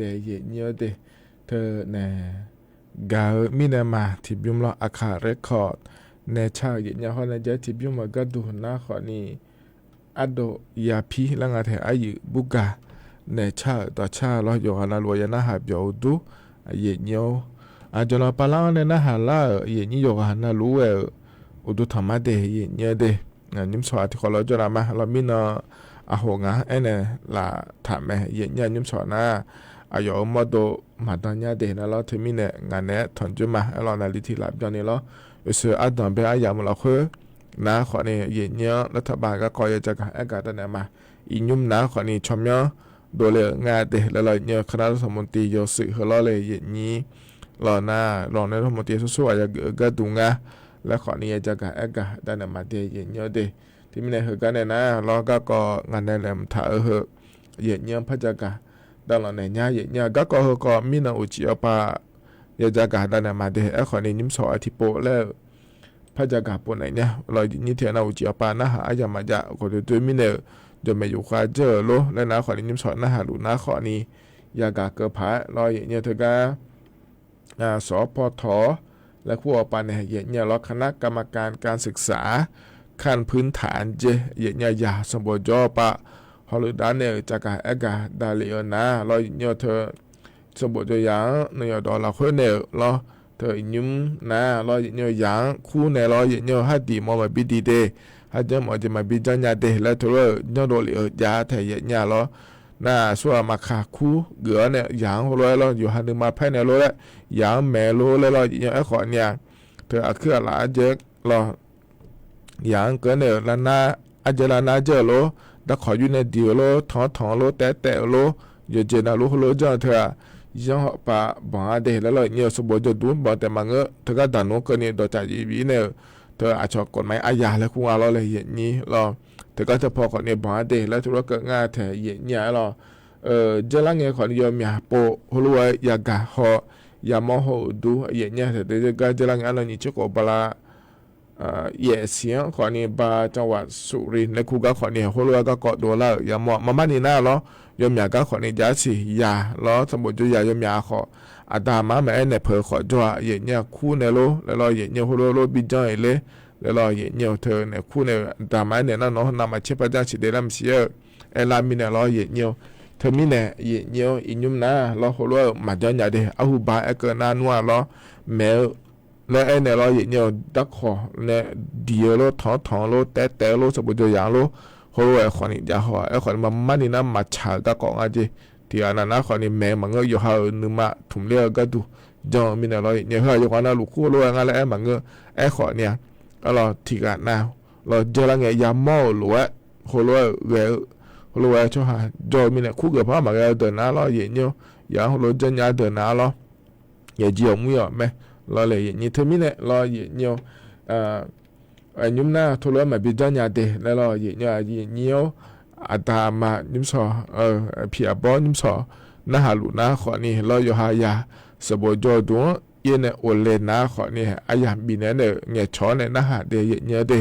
de ye nyo de the ne ga mi ne ma ti byum lo akha record ne cha ye nya ho ne je ti byum ma ga du na kho ni ado ya pi la nga the ayu buga ne cha to cha lo yo na lo ya na ha byo du ye nyo a jo la pa la ne na ha la ye ni yo ha na lu we u du thama de ye nya de nim so ati ko lo jo na ma lo mi no a ho nga ene la tha me ye nya nim so na a yo mo do ma da nya de na lo the mi ne nga ne thon ju ma lo na li thi la byo ni lo se a dan be a ya mo la khwe naขอนี่เย็นเนี้ยรัฐบาลก็คอยจะอากาศนั่นมาอียุ่มนะขอนี่ชมเนาะโดยเลยงานเดแล้วเลยเนี่ยคณะรัฐมนตรีโยสึเขาล้อเลยเย็นนี้รอหน้ารองนายรัฐมนตรีสู้ๆจะก็ดูงาแล้วขอนี่จะอากาศนั่นมาเดเย็นเนี้ยเดที่มีในเหตุการณ์เนี่ยนะเราก็งานในแหลมถ่ายเหอะเย็นเนี้ยพระจักรดังเราในเนี่ยเย็นเนี้ยก็มีนาอุจิอปาอยากจะการนั่นมาเดไอ้ขอนี่ยิ้มสออธิโปแล้วพระจักรปนไหนเนี่ยเรานี่เทียนเอาจีปานะหาอย่ามาจะก็จะด้วยมิเนอร์จะไม่อยู่ควาเจอโลและนะขอนี้ยิ้มสอนนะหาดูนะขอนี้ยากาเกิดผาเราอย่างเนี่ยเธอก็สปทและผู้อปาเนี่ยอย่างเนี่ยเราคณะกรรมการการศึกษาขั้นพื้นฐานเจอย่างเนี่ยยาสมบูรณ์จอปะฮอลดานเนี่ยจากการเอกาดาลิโอนะเราอย่างเนี่ยเธอสมบูรณ์จอย่างเนี่ยดอลลาร์คนเนี่ยเราเธอยุ่มนะเราอย่างเนี่ยอย่างคู่เนี่ยเราอย่างเนี่ยฮัดดีมอมาบิดีเดฮัดจะมอจะมาบิจันยาเดแล้วเธอเนี่ยโดนเลยยาแต่อย่างเนี่ยเราน่าส่วนมาขาคู่เกือเนี่ยอย่างเราอยู่หันนึงมาแพ้เนี่ยเราแล้วอย่างแม่เราแล้วเราอย่างไอ้ขอเนี่ยเธออาเครือหลาเจกเราอย่างเกินเนี่ยแล้วน่าอาจจะแล้วน่าเจอเราแต่ขออยู่ในเดียวเราถอนเราแต่เราอยู่เจน่าเราเราเจอเธอยังhọ bà bỏ đểแล้วเลยnhiều số bộ cho đúng bỏแต่mà ngỡ thực ra đàn nó cơ này đồ trả gì vì này thอาจจะกฎหมายอาญาแล้วคุณเราเลยอย่างนี้เราแต่ก็จะพอก่อนเนี่ยบอกเด็กแล้วถือว่าเกิดง่ายแต่อย่างนี้เราเจริญเงี้ยขอนิยมอย่าโปหัวอยากะหออย่ามองหัวดูอย่างนี้แต่เด็กก็เจริญเงี้ยเรานี่จะกบลาเย่เสียงขอนี่บาจังหวัดสุรินทร์และครูก็ขอนี่หัวก็เกาะตัวแล้วอย่ามองมานี่หน้าเรายมยาก็ขอนี่ยาสิยาล้อสมบูรณ์จุยายมยาขออาตามาแม่ในเผอขอจัวอย่างเงี้ยคู่ในโลแล้วเราอย่างเงี้ยหัวโลบิจอยเลยแล้วเราอย่างเงี้ยเธอเนี่ยคู่ในตามาเนี่ยนั่นเนาะนำมาเชื่อพระเจ้าสิเดลัมเสียเอลามิเนี่ยเราอย่างเงี้ยเธอมีเนี่ยอย่างเงี้ยอินยุมนะเราหัวโลมาจอยาเดอาหูบาเอเกินนานัวเราแมวแล้วไอ้เนี่ยเราอย่างเงี้ยดักขอเนี่ยเดียวเราถอนเราแต่เราสมบูรณ์จุยาเราหัวไอ้คนนี้จะหัวไอ้คนมันนี่นะมาฉาก็กองอาจีที่อันนั้นนะคนนี้แม่มันก็อยู่หาหนึ่งมาถุงเลี้ยก็ดูจอมีอะไรเนี่ยเฮ้ยอยู่กันนะลูกคู่รู้งานแล้วไอ้มันก็ไอ้คนเนี่ยเราที่กันนะเราเจอแล้วไงยามมอหรือว่าหัวรู้เรื่องหัวรู้ช่วยหาจอมีเนี่ยคู่กับพ่อมันก็เดินน้าเราอย่างเงี้ยอย่างหัวรู้จะย้ายเดินน้าเราอย่าเจียวมือไหมเราเลยอย่างนี้เธอมีเนี่ยเราอย่างเงี้ยอันยุ่มหน้าทุเรศมาบิดจันยาเดแล้วเราอย่างเงี้ยอาตามายุ่มสอเพียบอยุ่มสอน่าหาลุน่าขอนี่เราอยู่หายาสบจอดวงเย็นโอเลน่าขอนี่อายามบินเนี่ยเงี้ยช้อนเนี่ยน่าหาเดอย่างเงี้ยเด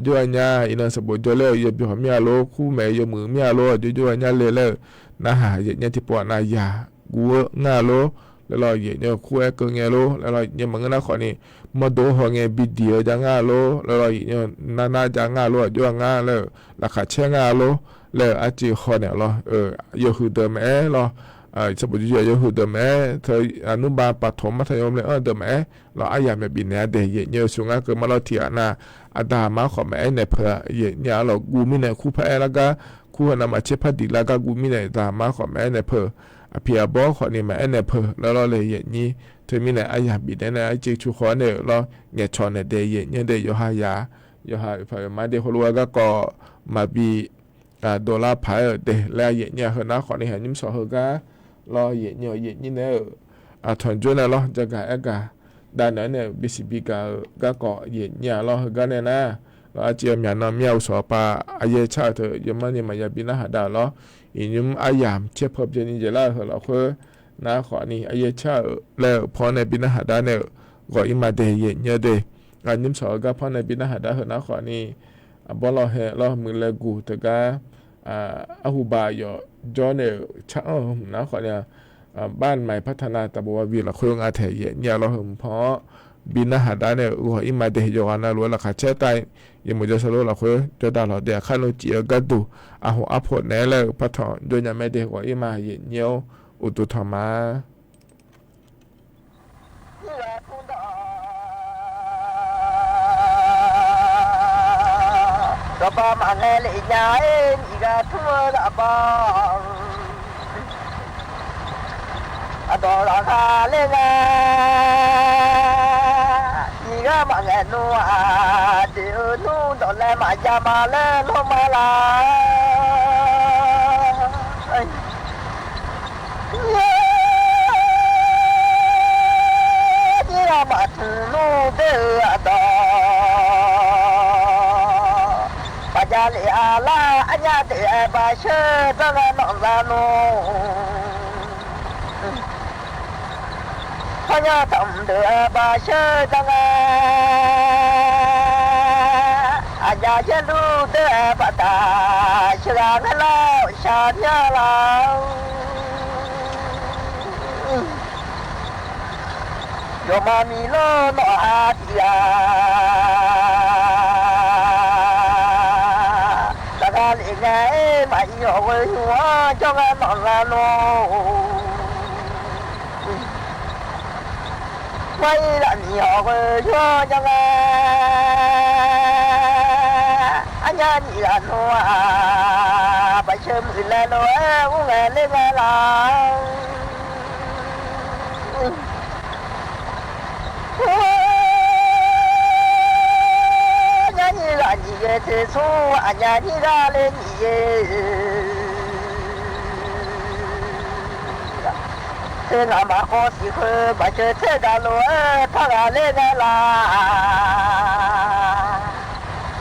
จู่อันยาอินสบจอเลยอยู่แบบมีอาโลคู่แม่อยู่มือมีอาโลจู่อันยาเลยน่าหาอย่างเงี้ยที่ปวดนายากัวง่าโลแล้วเราอย่างเงี้ยคู่เกงเงี้ยโลแล้วเราอย่างมันก็น่าขอนี่มาดูหัวเงี้ยบิดเดียวจะง่าโลแล้วเราอย่างเงี้ยน่าจะง่าโลจู่ง่าเลยราคาเชื่อง่าโลแล้วอาจีขอเนี่ยเราอยู่คือเดิมเราสมบูรณ์อยู่คือเดิมเธออนุบาลปฐมมัธยมเลยเดิมเราอายามแบบนี้เดี๋ยวเงี้ยสูงก็คือมาเราเถียนะอาดามาขอแม่เนี่ยเพื่อเนี่ยเรากูมีเนี่ยคู่แพ้แล้วก็คู่นำมาเชื่อพอดีแล้วก็กูมีเนี่ยดามาขอแม่เนี่ยเพื่อเพียบอขอนี่แม่เนี่ยเพื่อแล้วเราเลยอย่างนี้เธอมีเนี่ยอายามบิดเนี่ยไอจีชูขอเนี่ยเราเนี่ยชอนเนี่ยเดี๋ยวเนี่ยเดี๋ยวอยู่หายาอยู่หายพอมาเดี๋ยวคนรู้ก็มาบีดอลลาร์พายเดแล้วอย่างเงี้ยเขาหน้าขอในหันยิ้มสอเขาก็รออย่างเงี้ยอย่างนี้เนี่ยถอนจุนเนี่ยเราจะกะเอกะด้านนั้นเนี่ยบิสิบิกาก็เกาะอย่างเงี้ยเราก็เนี่ยนะเราอาจจะมีน้ำเมียวสอปาอายชาเถอะยังมันเนี่ยมายาบินาหาดาเราอีนุ่มอายามเชื่อพบเจนิเจล่าเราคือหน้าขอนี่อายชาแล้วพอในบินาหาดาเนี่ยก็อิมาเดย์อย่างเงี้ยเดการยิ้มสอก็พอในบินาหาดาเหรอหน้าขอนี่บอลเราเห็นเรามือเลกูแต่ก็อาหูบายจอเนี่ยช่างนะขอเนี่ย บ้านใหม่พัฒนาตะบัววีละคุยงอาเทเยเนี่ยเราหึมเพาะบินหาได้เนี่ยอุอิมาเดยกันนะรู้ละค่ะเช่ไตยังมุจสโลละคุยจะได้เราเดี๋ยวข้าเราจีกัดดูหัวอัพพอแน่เลยพัฒน์โดยยังไม่เดกว่าอิมาเยเนียวอุตุธรรมะก็ปามาเงเลยยายนี่ก็ทั่วละบ้าดอลคาเลงนี่ก็มาเงนัวเดี๋ยวนู้ดอลเลยมาจะมาเล่ลงมาลานี่ก็มาถึงนู้เดือดดอปัจจัยอะไรอันยาเดียบาเชื่อตั้งแต่นอนลาโนพญาทำเดือบาเชื่อตั้งแต่อันยาเชื่อรู้เดือปตาเชื่อกันแล้วชาติยาลาวโยมามีโลโนอาทิยาไงไม่ยอมหัวจ้องนอนละโนไม่ละนี่ยอมชัวจังอันยันยันหัวไปเชื่อมือละโนอุ้งเล่นละ你也是错，俺家你干了你也，这那么好喜欢，把这车干了，他干了个啦，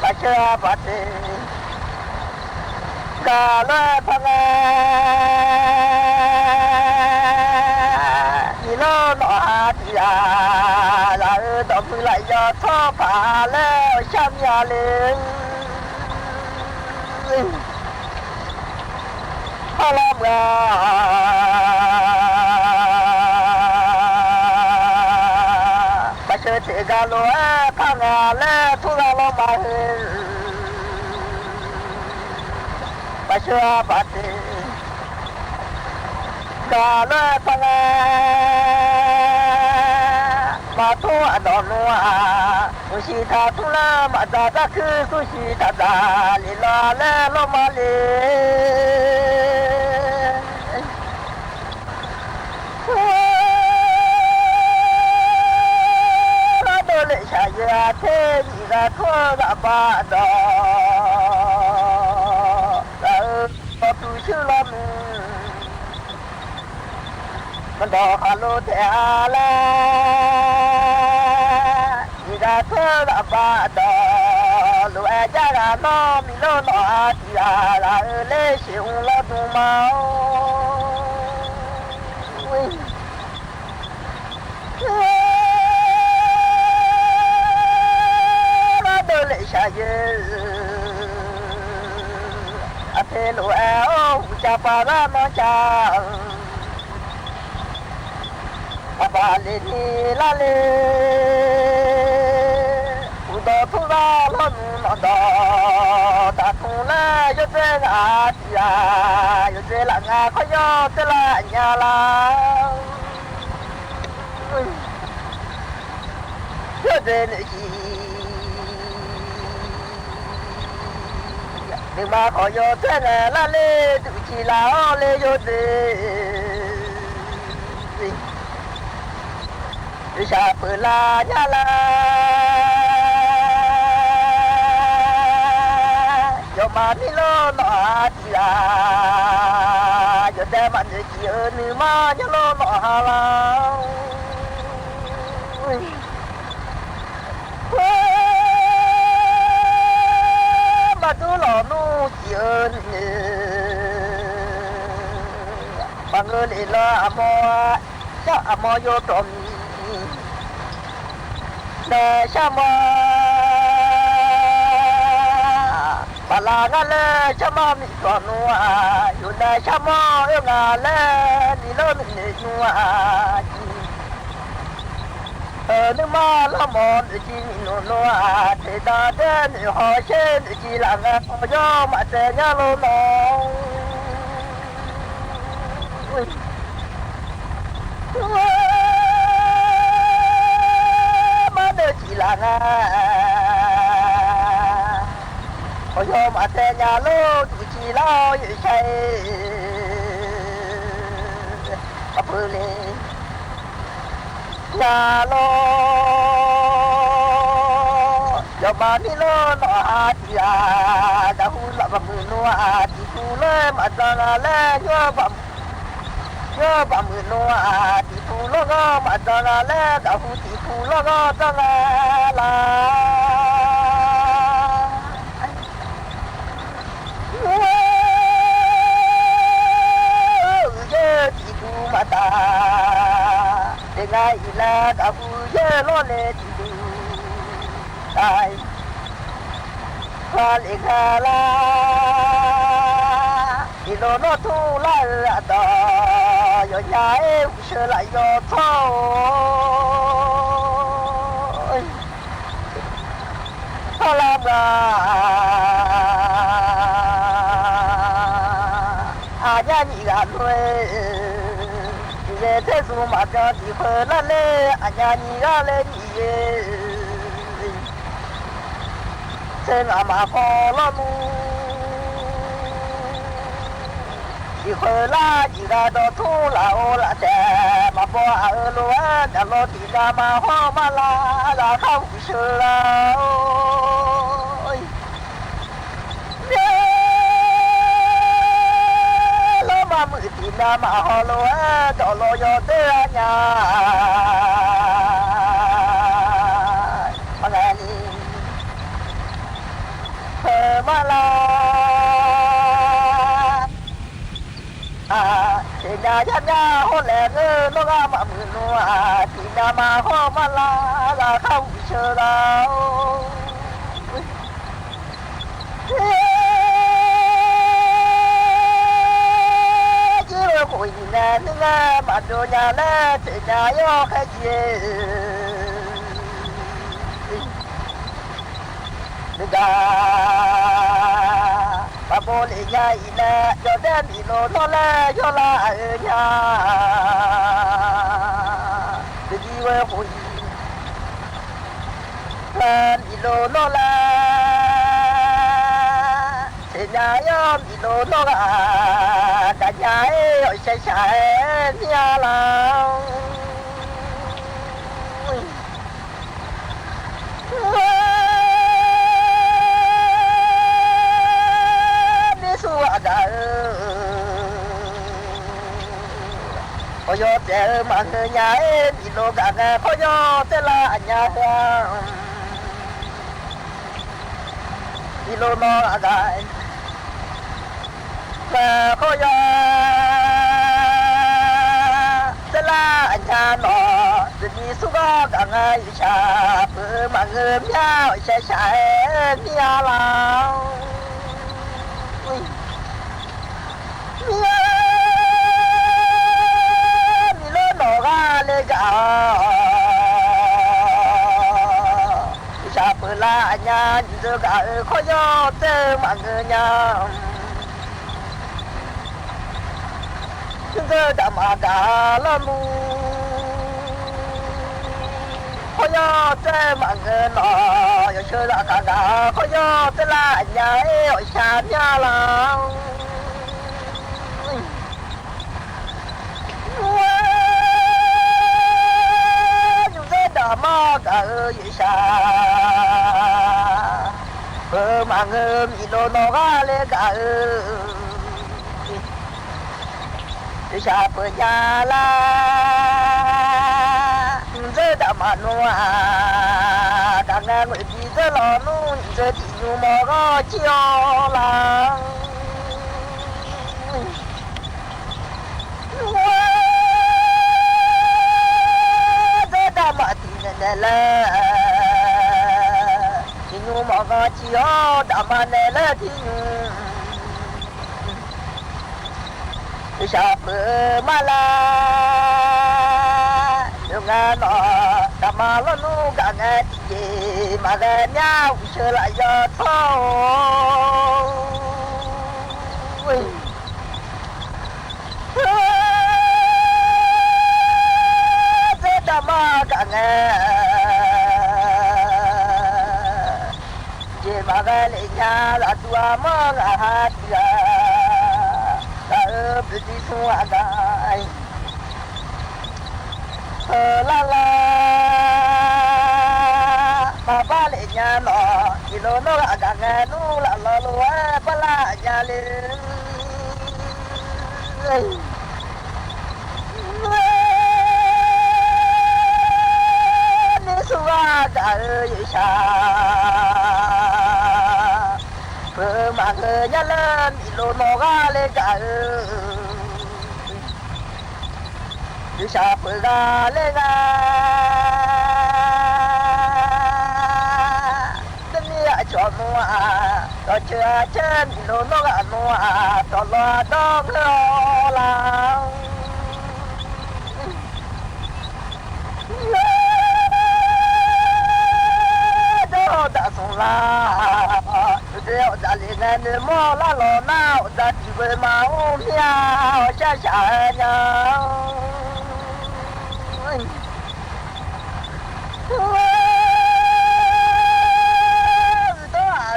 把这把这干了他个，你老哪地啊？老到回来要操爬了。ชามยาเลงพลามกาปัจเจเตกาโลพังอาเลทุกาลมาเฮปัจเจปัจเตกาโลพังอามาทัวดอนนัวสุชิตาทุลามาตาตะคือสุชิตาตาลิลาเลโลมาเลราโดเลชายาเทยิกาทัวดาบาดอตาตุชิลามิมันดอคาโลเตอาลาda thơ đã ba đò lũ cha là nó mi lo nó thì là lê siêu lo tu máu nó đôi lệ xa dư à thế lũ eo cha ba ra nó cha ba lê đi la lê đó thu ra lon nó đó ta thu la yo thế à ya yo thế là ngà có yo thế là nhà la yo thế này đừng mà có yo thế này là lê tự chỉ là lê yo thế sa pơ la nhà la yo ma ni lo no atia yo de man de chi ni ma nya lo no ha la ma tu lo nu chi ni ba ngơ le la amo cha amo yo tom nè sa ma bà la ngà lê cha ma mi còn nua yu na ชะมอเองาเลนี่โลนึนัวนึกมาละมอนจีนนัวเทตาเดนหอเชนจีหลังยอมาเตญาโลนองมาเดจีหลังยอมาเตญาโลจีลาอยู่ใช่อภุลียาโลยาบานิโลนอาติยาดาหูละบมือนัวอาติกูเลมาจังเลยาบมือนัวอาติกูโลก็มาจังเลดาหูติกูโลก็จังลาติกูมาตาเด็กไอ้ละดาหูเยโลเลติกูตายพาลิกาลาอิโลโนทูลาตอยอยาเอวเชลายอทอพาลาบาอาญานีกันด้วยเยเทสุมาจาติเพลเลอาญานีกาเลนีเยเซนอามาพอลมูอีเคลาจีกาโดทูลาโอลาเจมาพออาเอลัวดาโลติกามาฮอมาลาลาเข้าวิเชลามือตีนามาฮอลวะดอลอยอเตอญามังานีเฮมาลาเสียญาญาฮอแลเงนกามามือนัวตีนามาฮอมาลาลาเข้าเชลาโอ้ยน่านึกมาดูญาณเสียยอแค่เย่นึกปะโบลีญาอีน่าจอดมีโลโนลายอลาญาดีเวโอ้ยมีโลโนลาเสียยอมีโลโนลาcả nhà ấy sẽ chạy nhà lòng đi xuống đời có gió trẻ mà người nhà ấy đi lô cả có gió thế là nhà đi lô nó đời mà có gió thế là anh cha nó đi xuống cả ngày cha mà người nhau sẽ chạy nhà lòng mi lô nó ga lê gà cha là anh nhà giờ cả có gió thế mà người nhau chúng ta đã mà đã là mu có gió thế mà người nó giờ chơi là cả có gió thế là anh nhà ấy ở xa nhà lòng chúng ta đã mà cả ở xa mà người mi lô nó ga lên cả cha bờ nhà la giờ đã mà nuôi càng ngày người đi giờ lo nuôi giờ đi nu mò có chiều la giờ đã mà đi nè la đi nu mò có chiều đã mà nè la đi ชาเปิดมาลาอยู่งานอ่ะกะมาละนูกะงะที่มาแกญาวิเชลายอท้อเจดามากะงะเจมาแกเลยญาละตัวมองะหาติยาปฏิสวะได้la la ma ba le nya no ki lo no ga ga nu la lo lo ba la nya le ni su wa ga yi sha ma ga nya la mi lo no ga le ga sa pha ga le ga de ni a cho no a to cha chen lo no ga no a to lo dong lo la do da son la de da le ga ne mo la lo na da ti we ma o mia cha cha nya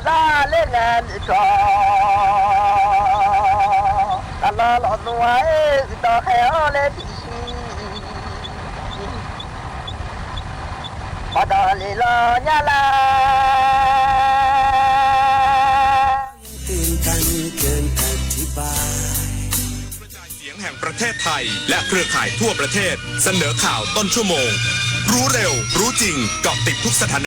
ra lên ngàn trò ta lo lọt nuôi ta khéo lên thì mà đò lì lo nha la ตื่นกันเกินอธิบาย เสียงแห่งประเทศไทยและเครือข่ายทั่วประเทศเสนอข่าวต้นชั่วโมงรู้เร็วรู้จริงเกาะติดทุกสถาน